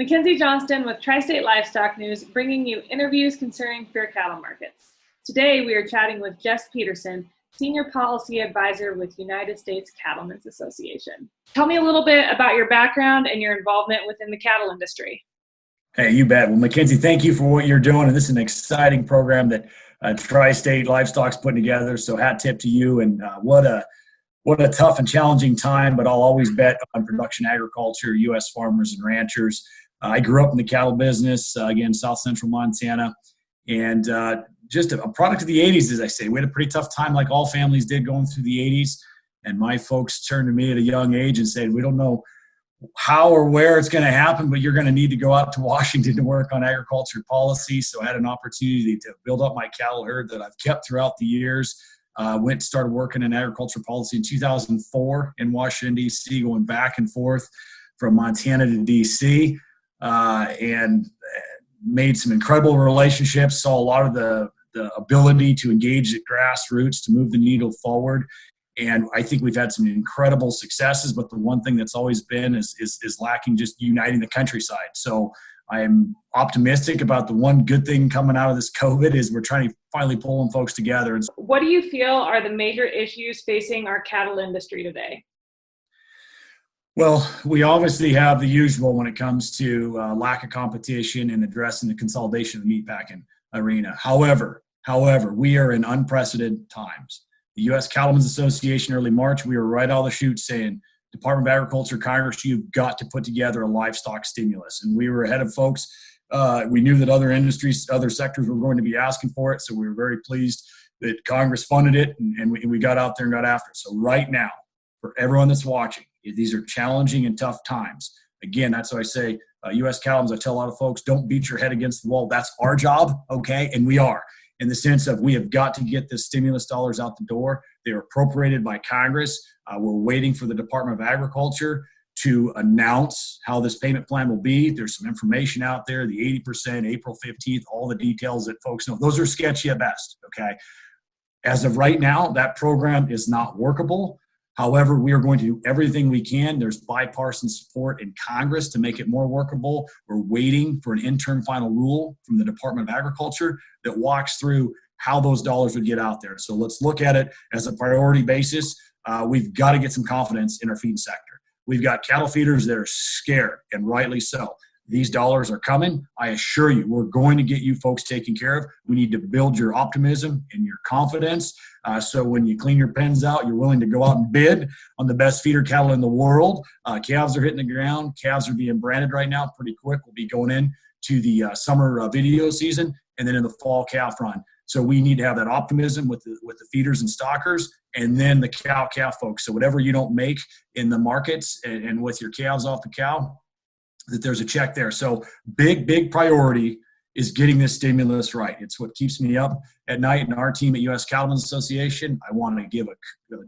Mackenzie Johnston with Tri-State Livestock News, bringing you interviews concerning fair cattle markets. Today, we are chatting with Jess Peterson, Senior Policy Advisor with United States Cattlemen's Association. Tell me a little bit about your background and your involvement within the cattle industry. Hey, you bet. Well, Mackenzie, thank you for what you're doing. And this is an exciting program that Tri-State Livestock's putting together. So hat tip to you. And what a tough and challenging time, but I'll always bet on production agriculture, U.S. farmers and ranchers. I grew up in the cattle business, again, South Central Montana, and just a product of the 80s, as I say. We had a pretty tough time like all families did going through the 80s. And my folks turned to me at a young age and said, we don't know how or where it's going to happen, but you're going to need to go out to Washington to work on agriculture policy. So I had an opportunity to build up my cattle herd that I've kept throughout the years. Went and started working in agriculture policy in 2004 in Washington, D.C., going back and forth from Montana to D.C., and made some incredible relationships, saw a lot of the ability to engage at grassroots to move the needle forward. And I think we've had some incredible successes, but the one thing that's always been is lacking just uniting the countryside. So I'm optimistic about the one good thing coming out of this COVID is we're trying to finally pulling folks together. What do you feel are the major issues facing our cattle industry today? Well, we obviously have the usual when it comes to lack of competition and addressing the consolidation of the meatpacking arena. However, we are in unprecedented times. The U.S. Cattlemen's Association, early March, we were right out of the chute saying, Department of Agriculture, Congress, you've got to put together a livestock stimulus. And we were ahead of folks. We knew that other industries, other sectors were going to be asking for it. So we were very pleased that Congress funded it and we got out there and got after it. So right now, for everyone that's watching, these are challenging and tough times. Again, that's why I say, U.S. Cattlemen's, I tell a lot of folks, don't beat your head against the wall. That's our job, okay? And we are. In the sense of we have got to get the stimulus dollars out the door. They are appropriated by Congress. We're waiting for the Department of Agriculture to announce how this payment plan will be. There's some information out there, the 80%, April 15th, all the details that folks know. Those are sketchy at best, okay? As of right now, that program is not workable. However, we are going to do everything we can. There's bipartisan support in Congress to make it more workable. We're waiting for an interim final rule from the Department of Agriculture that walks through how those dollars would get out there. So let's look at it as a priority basis. We've got to get some confidence in our feed sector. We've got cattle feeders that are scared, and rightly so. These dollars are coming. I assure you, we're going to get you folks taken care of. We need to build your optimism and your confidence. So when you clean your pens out, you're willing to go out and bid on the best feeder cattle in the world. Calves are hitting the ground. Calves are being branded right now pretty quick. We'll be going in to the summer video season and then in the fall calf run. So we need to have that optimism with the feeders and stockers and then the cow-calf folks. So whatever you don't make in the markets and with your calves off the cow, that there's a check there. So big priority is getting this stimulus right. It's what keeps me up at night. And our team at U.S. Cattlemen's Association, I want to give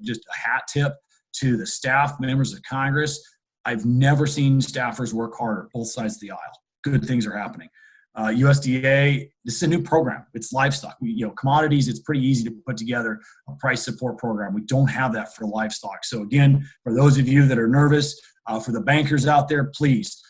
just a hat tip to the staff, members of Congress. I've never seen staffers work harder, both sides of the aisle. Good things are happening. USDA, this is a new program. It's livestock. Commodities, it's pretty easy to put together a price support program. We don't have that for livestock. So again, for those of you that are nervous, for the bankers out there, please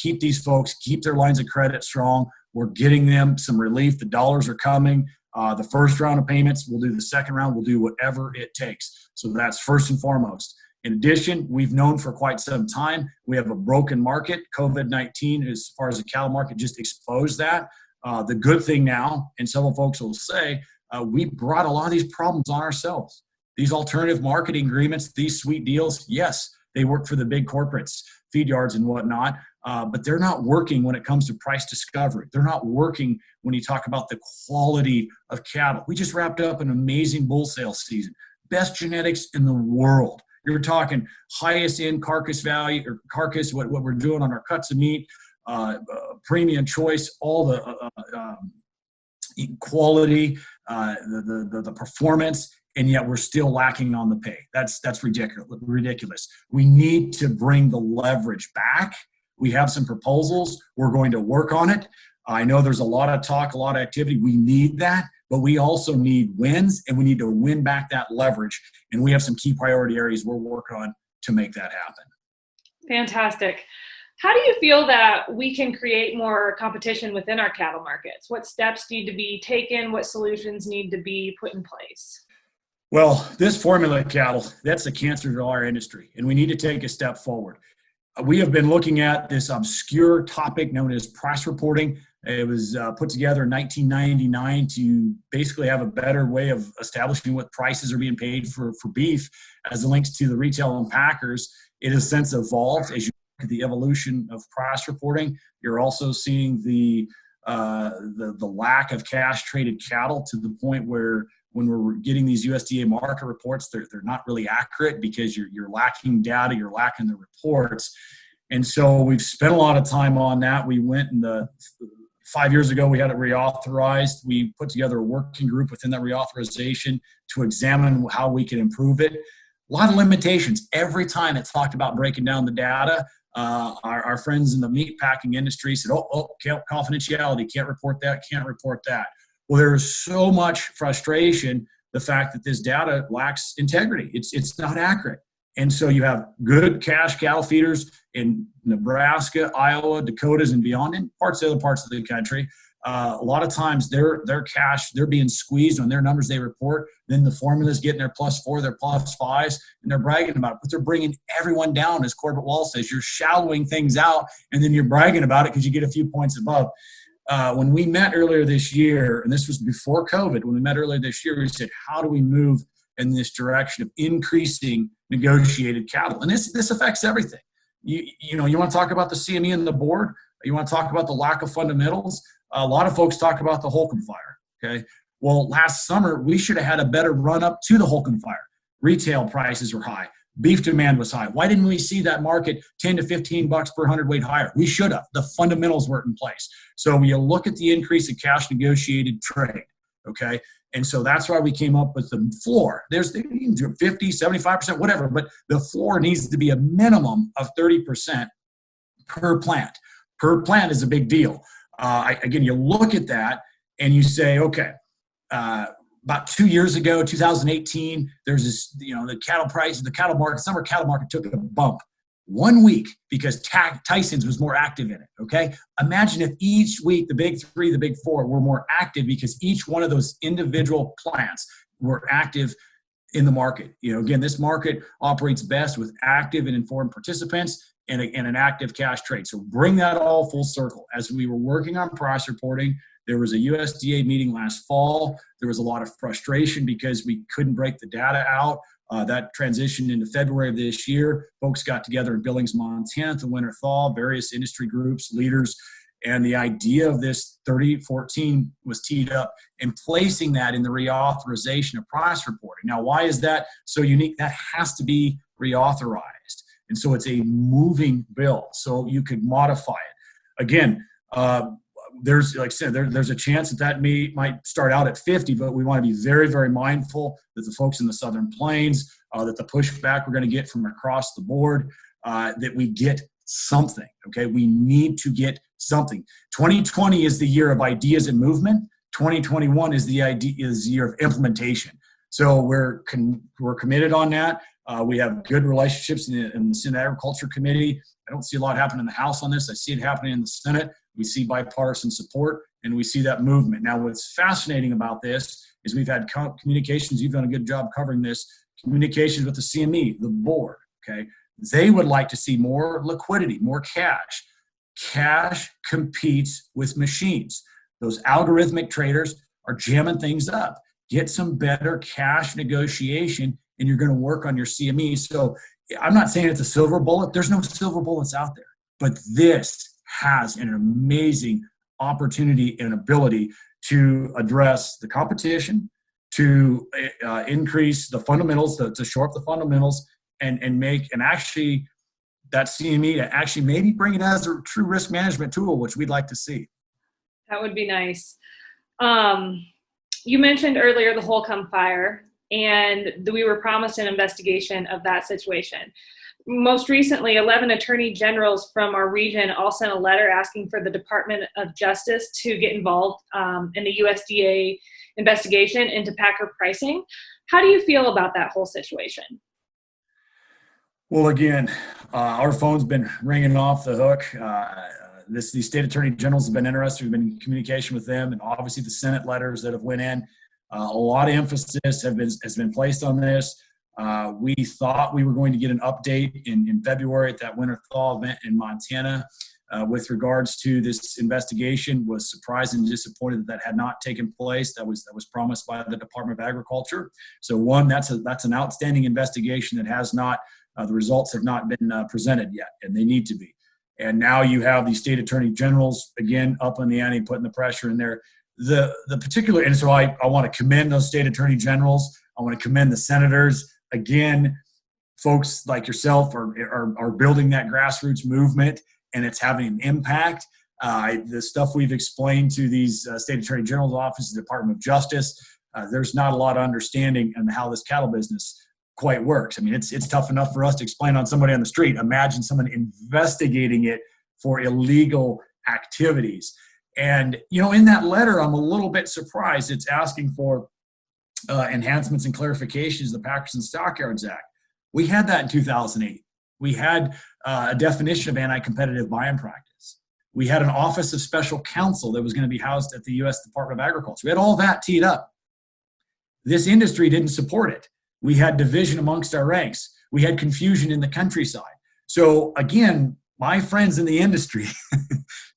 keep these folks, keep their lines of credit strong. We're getting them some relief. The dollars are coming. The first round of payments, we'll do the second round. We'll do whatever it takes. So that's first and foremost. In addition, we've known for quite some time we have a broken market. COVID-19, as far as the cattle market, just exposed that. The good thing now, and several folks will say, we brought a lot of these problems on ourselves. These alternative marketing agreements, these sweet deals, yes, they work for the big corporates, feed yards and whatnot, but they're not working when it comes to price discovery. They're not working when you talk about the quality of cattle. We just wrapped up an amazing bull sale season. Best genetics in the world. You're talking highest end carcass value or carcass, what we're doing on our cuts of meat, premium choice, all the quality, the performance, and yet we're still lacking on the pay. That's ridiculous. We need to bring the leverage back. We have some proposals. We're going to work on it. I know there's a lot of talk, a lot of activity. We need that, but we also need wins, and we need to win back that leverage. And we have some key priority areas we're working on to make that happen. Fantastic. How do you feel that we can create more competition within our cattle markets? What steps need to be taken? What solutions need to be put in place? Well, this formula cattle, that's the cancer to our industry, and we need to take a step forward. We have been looking at this obscure topic known as price reporting. It was put together in 1999 to basically have a better way of establishing what prices are being paid for beef as it links to the retail and packers. It has since evolved as you look at the evolution of price reporting. You're also seeing the lack of cash traded cattle to the point where when we're getting these USDA market reports, they're not really accurate because you're lacking data, you're lacking the reports. And so we've spent a lot of time on that. We went 5 years ago, we had it reauthorized. We put together a working group within that reauthorization to examine how we can improve it. A lot of limitations. Every time it's talked about breaking down the data, our friends in the meat packing industry said, confidentiality, can't report that, can't report that. Well, there's so much frustration, the fact that this data lacks integrity. It's not accurate. And so you have good cash cattle feeders in Nebraska, Iowa, Dakotas, and beyond, and other parts of the country. A lot of times their cash, they're being squeezed on their numbers they report. Then the formula's getting their +4, their +5s, and they're bragging about it. But they're bringing everyone down, as Corbett Wall says. You're shallowing things out, and then you're bragging about it because you get a few points above. When we met earlier this year, and this was before COVID, when we met earlier this year, we said, how do we move in this direction of increasing negotiated cattle? And this affects everything. You want to talk about the CME and the board? You want to talk about the lack of fundamentals? A lot of folks talk about the Holcomb fire, okay? Well, last summer, we should have had a better run up to the Holcomb fire. Retail prices were high. Beef demand was high. Why didn't we see that market 10 to 15 bucks per hundredweight higher? We should have. The fundamentals weren't in place. So when you look at the increase in cash negotiated trade, okay? And so that's why we came up with the floor. There's 50, 75%, whatever, but the floor needs to be a minimum of 30% per plant. Per plant is a big deal. Again, you look at that and you say, okay, about 2 years ago, 2018, there's this, the cattle price, the cattle market, summer cattle market took a bump 1 week because Tyson's was more active in it, okay? Imagine if each week the big three, the big four were more active because each one of those individual plants were active in the market. Again, this market operates best with active and informed participants and an active cash trade. So bring that all full circle. As we were working on price reporting, there was a USDA meeting last fall. There was a lot of frustration because we couldn't break the data out. That transitioned into February of this year. Folks got together in Billings, Montana, the winter thaw, various industry groups, leaders, and the idea of this 3014 was teed up and placing that in the reauthorization of price reporting. Now, why is that so unique? That has to be reauthorized. And so it's a moving bill, so you could modify it. Again, there's, like I said, there's a chance that might start out at 50, but we want to be very, very mindful that the folks in the Southern Plains, that the pushback we're going to get from across the board, that we get something, okay? We need to get something. 2020 is the year of ideas and movement. 2021 is the year of implementation. So we're committed on that. We have good relationships in the Senate Agriculture Committee. I don't see a lot happening in the House on this. I see it happening in the Senate. We see bipartisan support, and we see that movement. Now, what's fascinating about this is we've had communications. You've done a good job covering this. Communications with the CME, the board, okay? They would like to see more liquidity, more cash. Cash competes with machines. Those algorithmic traders are jamming things up. Get some better cash negotiation, and you're going to work on your CME. So I'm not saying it's a silver bullet. There's no silver bullets out there. But this has an amazing opportunity and ability to address the competition, to increase the fundamentals, to shore up the fundamentals, and actually that CME to actually maybe bring it as a true risk management tool, which we'd like to see. That would be nice. You mentioned earlier the Holcomb fire, and we were promised an investigation of that situation. Most recently, 11 attorney generals from our region all sent a letter asking for the Department of Justice to get involved in the USDA investigation into packer pricing. How do you feel about that whole situation? Well, again, our phone's been ringing off the hook. The state attorney generals have been interested. We've been in communication with them, and obviously the Senate letters that have went in. A lot of emphasis has been placed on this. We thought we were going to get an update in February at that winter thaw event in Montana with regards to this investigation. Was surprised and disappointed that had not taken place. That was promised by the Department of Agriculture. So one, that's an outstanding investigation that has not. The results have not been presented yet, and they need to be. And now you have the state attorney generals, again, up on the ante, putting the pressure in there. The particular, and so I want to commend those state attorney generals. I want to commend the senators. Again, folks like yourself are building that grassroots movement, and it's having an impact. The stuff we've explained to these state attorney general's office, the Department of Justice, there's not a lot of understanding on how this cattle business quite works. I mean, it's tough enough for us to explain on somebody on the street. Imagine someone investigating it for illegal activities. And, in that letter, I'm a little bit surprised. It's asking for enhancements and clarifications of the Packers and Stockyards Act. We had that in 2008. We had a definition of anti-competitive buying practice. We had an Office of Special Counsel that was going to be housed at the U.S. Department of Agriculture. We had all that teed up. This industry didn't support it. We had division amongst our ranks. We had confusion in the countryside. So again, my friends in the industry,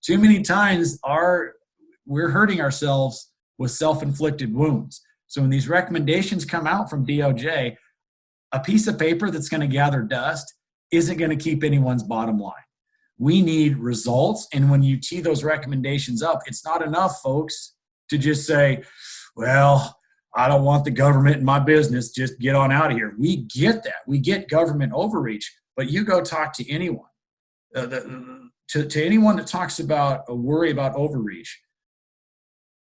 too many times we're hurting ourselves with self-inflicted wounds. So when these recommendations come out from DOJ, a piece of paper that's going to gather dust isn't going to keep anyone's bottom line. We need results. And when you tee those recommendations up, it's not enough, folks, to just say, well, I don't want the government in my business, just get on out of here. We get that. We get government overreach, but you go talk to anyone. To anyone that talks about a worry about overreach,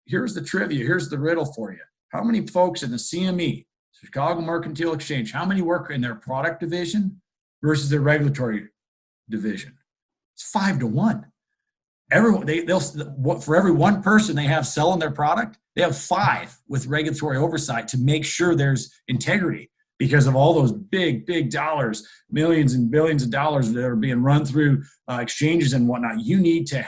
here's the trivia, here's the riddle for you. How many folks in the CME, Chicago Mercantile Exchange, how many work in their product division versus their regulatory division? It's 5-1. For every one person they have selling their product, they have 5 with regulatory oversight to make sure there's integrity because of all those big dollars, millions and billions of dollars that are being run through exchanges and whatnot. You need to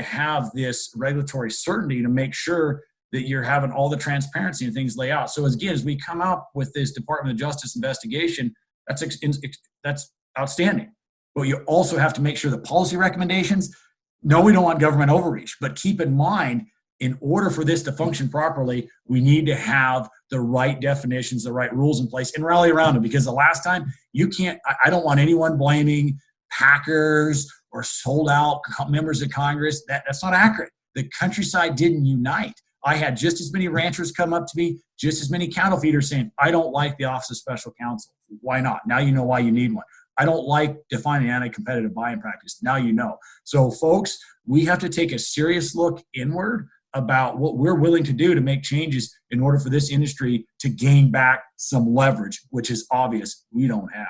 have this regulatory certainty to make sure that you're having all the transparency and things laid out. So again, as we come up with this Department of Justice investigation, that's outstanding. But you also have to make sure the policy recommendations, no, we don't want government overreach, but keep in mind, in order for this to function properly, we need to have the right definitions, the right rules in place, and rally around them. Because the last time, I don't want anyone blaming packers or sold out members of Congress. That's not accurate. The countryside didn't unite. I had just as many ranchers come up to me, just as many cattle feeders saying, I don't like the Office of Special Counsel. Why not? Now you know why you need one. I don't like defining anti-competitive buying practice. Now you know. So folks, we have to take a serious look inward about what we're willing to do to make changes in order for this industry to gain back some leverage, which is obvious we don't have.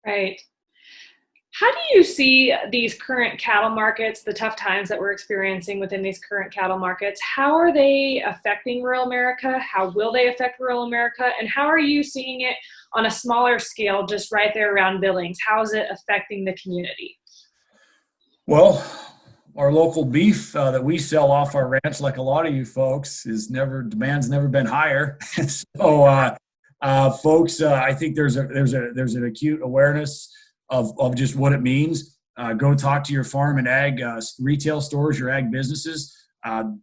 Right. How do you see these current cattle markets, the tough times that we're experiencing within these current cattle markets? How are they affecting rural America? How will they affect rural America? And how are you seeing it on a smaller scale, just right there around Billings? How is it affecting the community? Well, our local beef that we sell off our ranch, like a lot of you folks, demand's never been higher. So, folks, I think there's an acute awareness of just what it means. Go talk to your farm and ag retail stores, your ag businesses.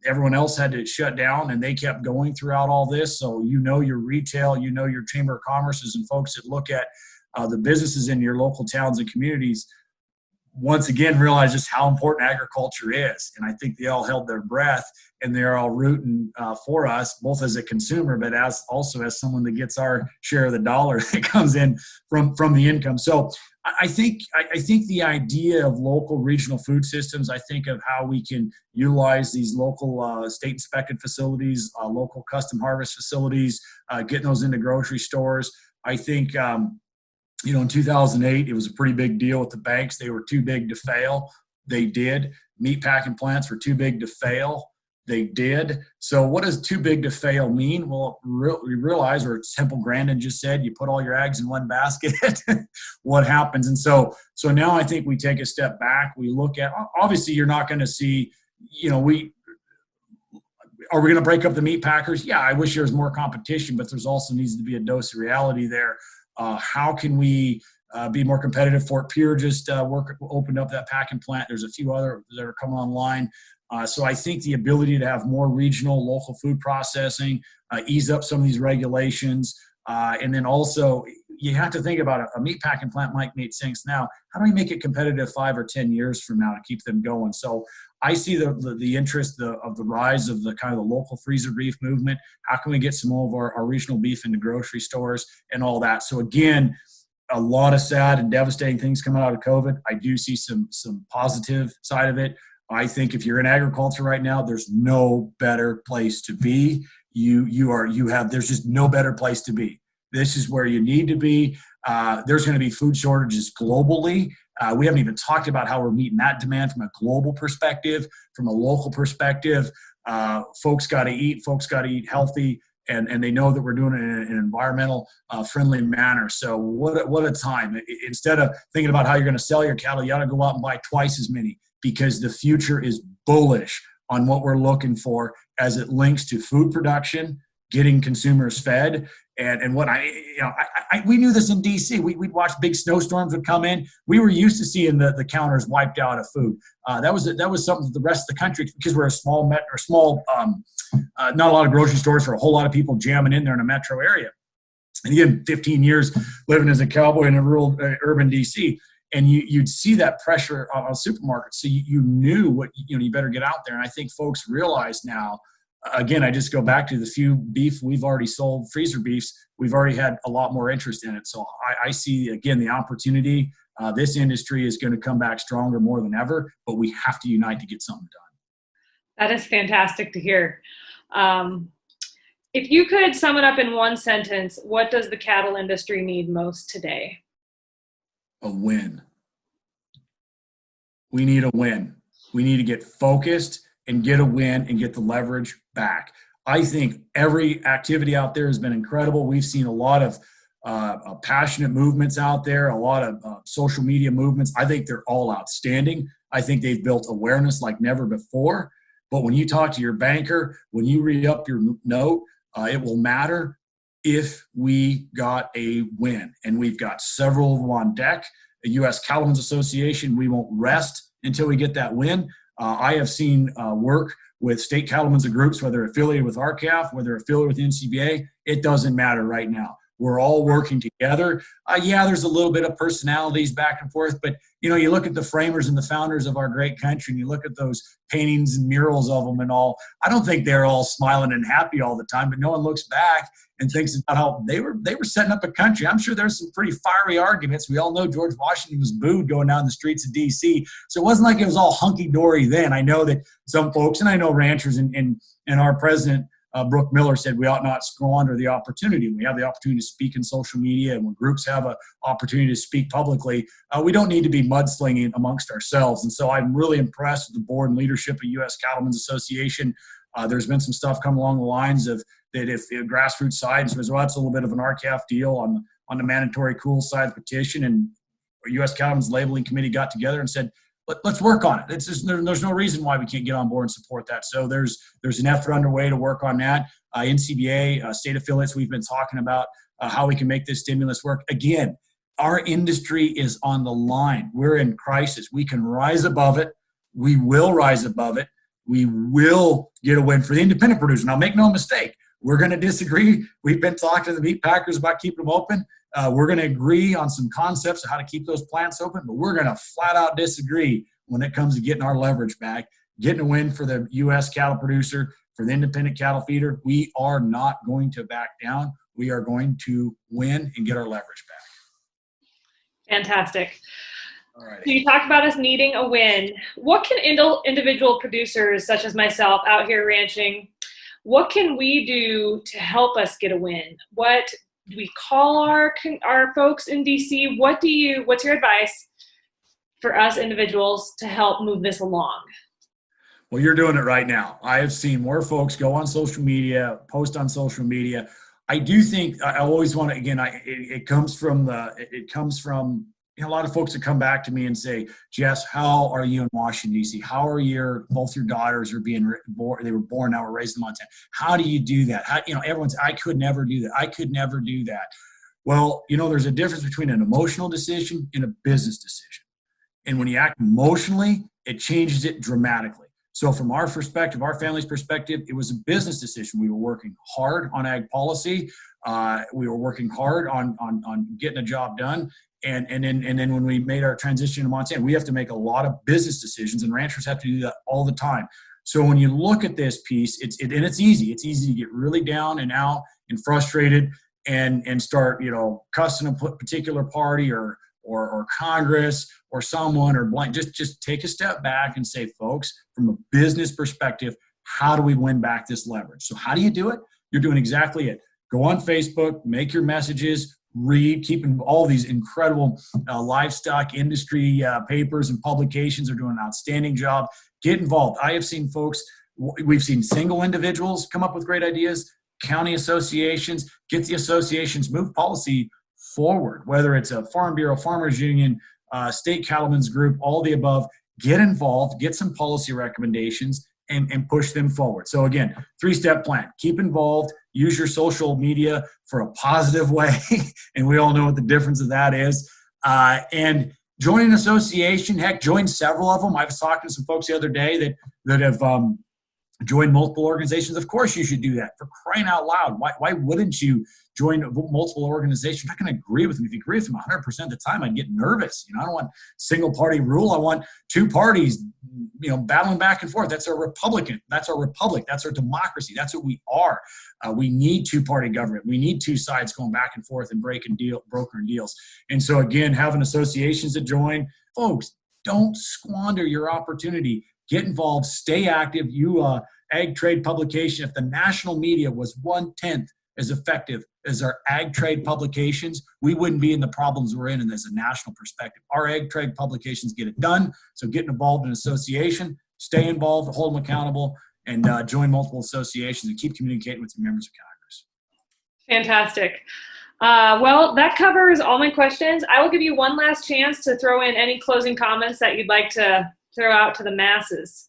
Everyone else had to shut down, and they kept going throughout all this. So your retail, your Chamber of Commerce's and folks that look at the businesses in your local towns and communities, once again realize just how important agriculture is. And I think they all held their breath, and they're all rooting for us, both as a consumer, but also as someone that gets our share of the dollar that comes in from the income. So I think the idea of local regional food systems, I think of how we can utilize these local state inspected facilities, local custom harvest facilities, getting those into grocery stores. I think, in 2008, it was a pretty big deal with the banks. They were too big to fail. They did. Meat packing plants were too big to fail. They did. So what does too big to fail mean? Well, we realize, or Temple Grandin just said, you put all your eggs in one basket, what happens? And so now I think we take a step back. We look at, obviously you're not going to see, are we going to break up the meat packers? Yeah, I wish there was more competition, but there's also needs to be a dose of reality there. How can we be more competitive? Fort Pierre just opened up that packing plant. There's a few other that are coming online. So I think the ability to have more regional, local food processing, ease up some of these regulations, and then also you have to think about a meat packing plant might make sense now. How do we make it competitive 5 or 10 years from now to keep them going? So I see the interest of the rise of the kind of the local freezer beef movement. How can we get some more of our regional beef into grocery stores and all that? So again, a lot of sad and devastating things coming out of COVID. I do see some positive side of it. I think if you're in agriculture right now, there's no better place to be. There's just no better place to be. This is where you need to be. There's going to be food shortages globally. We haven't even talked about how we're meeting that demand from a global perspective, from a local perspective. Folks got to eat. Folks got to eat healthy, and they know that we're doing it in an environmental friendly manner. So what a time. Instead of thinking about how you're going to sell your cattle, you ought to go out and buy twice as many, because the future is bullish on what we're looking for as it links to food production, getting consumers fed. And what we knew this in DC. We'd watch big snowstorms would come in. We were used to seeing the counters wiped out of food. That was something that the rest of the country, because we're not a lot of grocery stores for a whole lot of people jamming in there in a metro area. And again, 15 years living as a cowboy in a rural urban DC, and you'd see that pressure on supermarkets. So you knew what you better get out there. And I think folks realize now. Again, I just go back to the few beef we've already sold, freezer beefs, we've already had a lot more interest in it. So I see, again, the opportunity. This industry is going to come back stronger more than ever, but we have to unite to get something done. That is fantastic to hear. If you could sum it up in one sentence, what does the cattle industry need most today? A win. We need a win. We need to get focused and get a win and get the leverage back. I think every activity out there has been incredible. We've seen a lot of passionate movements out there, a lot of social media movements. I think they're all outstanding. I think they've built awareness like never before. But when you talk to your banker, when you re-up your note, it will matter if we got a win. And we've got several of them on deck. The U.S. Cattlemen's Association, we won't rest until we get that win. I have seen work with state cattlemen's groups, whether affiliated with RCAF, whether affiliated with NCBA, it doesn't matter right now. We're all working together. There's a little bit of personalities back and forth, but you look at the framers and the founders of our great country, and you look at those paintings and murals of them and all. I don't think they're all smiling and happy all the time, but no one looks back and thinks about how they were setting up a country. I'm sure there's some pretty fiery arguments. We all know George Washington was booed going down the streets of D.C., so it wasn't like it was all hunky-dory then. I know that some folks, and I know ranchers and our president, Brooke Miller, said we ought not squander the opportunity. We have the opportunity to speak in social media, and when groups have an opportunity to speak publicly, we don't need to be mudslinging amongst ourselves. And so I'm really impressed with the board and leadership of U.S. Cattlemen's Association. There's been some stuff come along the lines of that if the grassroots side says, well, that's a little bit of an RCAF deal on the mandatory cool side petition, and U.S. Cattlemen's Labeling Committee got together and said, let's work on it. It's just, there's no reason why we can't get on board and support that. So there's an effort underway to work on that. NCBA, state affiliates, we've been talking about how we can make this stimulus work. Again, our industry is on the line. We're in crisis. We can rise above it. We will rise above it. We will get a win for the independent producer. Now, make no mistake, we're going to disagree. We've been talking to the meat packers about keeping them open. We're going to agree on some concepts of how to keep those plants open, but we're going to flat out disagree when it comes to getting our leverage back, getting a win for the U.S. cattle producer, for the independent cattle feeder. We are not going to back down. We are going to win and get our leverage back. Fantastic. All right. So you talked about us needing a win. What can individual producers such as myself out here ranching, what can we do to help us get a win? What do we call our folks in DC? What's your advice for us individuals to help move this along? Well, you're doing it right now. I have seen more folks go on social media, post on social media. I do think I always want to, again, it comes from a lot of folks that come back to me and say, Jess, how are you in Washington, D.C.? How are both your daughters are being born? They were born, now we're raised in Montana. How do you do that? Everyone's, I could never do that. I could never do that. Well, there's a difference between an emotional decision and a business decision. And when you act emotionally, it changes it dramatically. So from our perspective, our family's perspective, it was a business decision. We were working hard on ag policy. We were working hard on getting a job done. And then when we made our transition to Montana, we have to make a lot of business decisions, and ranchers have to do that all the time. So when you look at this piece, it's easy. It's easy to get really down and out and frustrated and start, cussing a particular party or Congress or someone or blank. Just take a step back and say, folks, from a business perspective, how do we win back this leverage? So how do you do it? You're doing exactly it. Go on Facebook, make your messages, read, keeping all these incredible livestock industry papers and publications are doing an outstanding job. Get involved. I have seen folks, we've seen single individuals come up with great ideas, county associations, get the associations, move policy forward, whether it's a Farm Bureau, Farmers Union, state cattlemen's group, all the above. Get involved, get some policy recommendations, and push them forward. So again, 3-step plan. Keep involved, use your social media for a positive way, and we all know what the difference of that is. And join an association, heck, join several of them. I was talking to some folks the other day that have joined multiple organizations. Of course you should do that, for crying out loud. Why wouldn't you join multiple organizations? I'm not going to agree with them. If you agree with them 100% of the time, I'd get nervous. I don't want single party rule. I want two parties, battling back and forth. That's our Republican. That's our republic. That's our democracy. That's what we are. We need two-party government. We need two sides going back and forth and brokering deals. And so again, having associations that join, folks, don't squander your opportunity. Get involved, stay active. Ag Trade publication, if the national media was 1/10 as effective as our ag trade publications, we wouldn't be in the problems we're in as a national perspective. Our ag trade publications get it done. So get involved in an association, stay involved, hold them accountable, and join multiple associations and keep communicating with your members of Congress. Fantastic. Well, that covers all my questions. I will give you one last chance to throw in any closing comments that you'd like to throw out to the masses.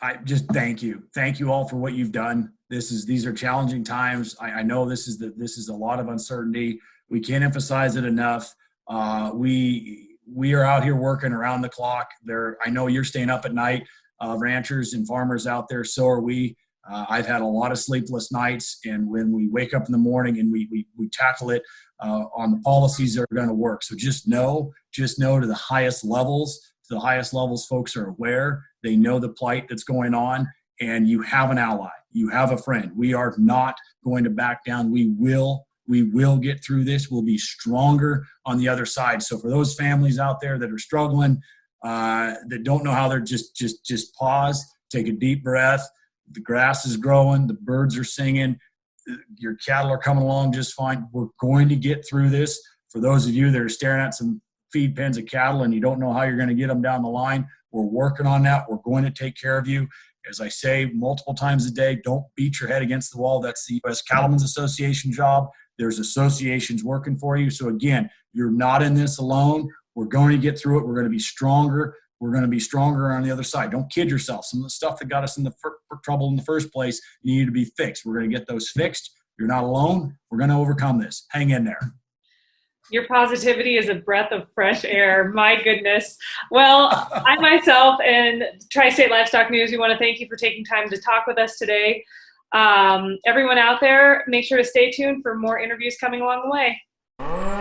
I just thank you. Thank you all for what you've done. These are challenging times. I know this is a lot of uncertainty. We can't emphasize it enough. We are out here working around the clock. I know you're staying up at night, ranchers and farmers out there. So are we. I've had a lot of sleepless nights, and when we wake up in the morning and we tackle it on the policies that are going to work. So just know to the highest levels. To the highest levels, folks are aware. They know the plight that's going on, and you have an ally. You have a friend. We are not going to back down. We will get through this. We'll be stronger on the other side. So for those families out there that are struggling, that don't know how, they're just pause, take a deep breath. The grass is growing. The birds are singing. Your cattle are coming along just fine. We're going to get through this. For those of you that are staring at some feed pens of cattle and you don't know how you're going to get them down the line, we're working on that. We're going to take care of you. As I say multiple times a day, don't beat your head against the wall. That's the U.S. Cattlemen's Association job. There's associations working for you. So again, you're not in this alone. We're going to get through it. We're going to be stronger. We're going to be stronger on the other side. Don't kid yourself. Some of the stuff that got us in the trouble in the first place, you need to be fixed. We're going to get those fixed. You're not alone. We're going to overcome this. Hang in there. Your positivity is a breath of fresh air. My goodness. Well, I myself and Tri-State Livestock News, we want to thank you for taking time to talk with us today. Everyone out there, make sure to stay tuned for more interviews coming along the way.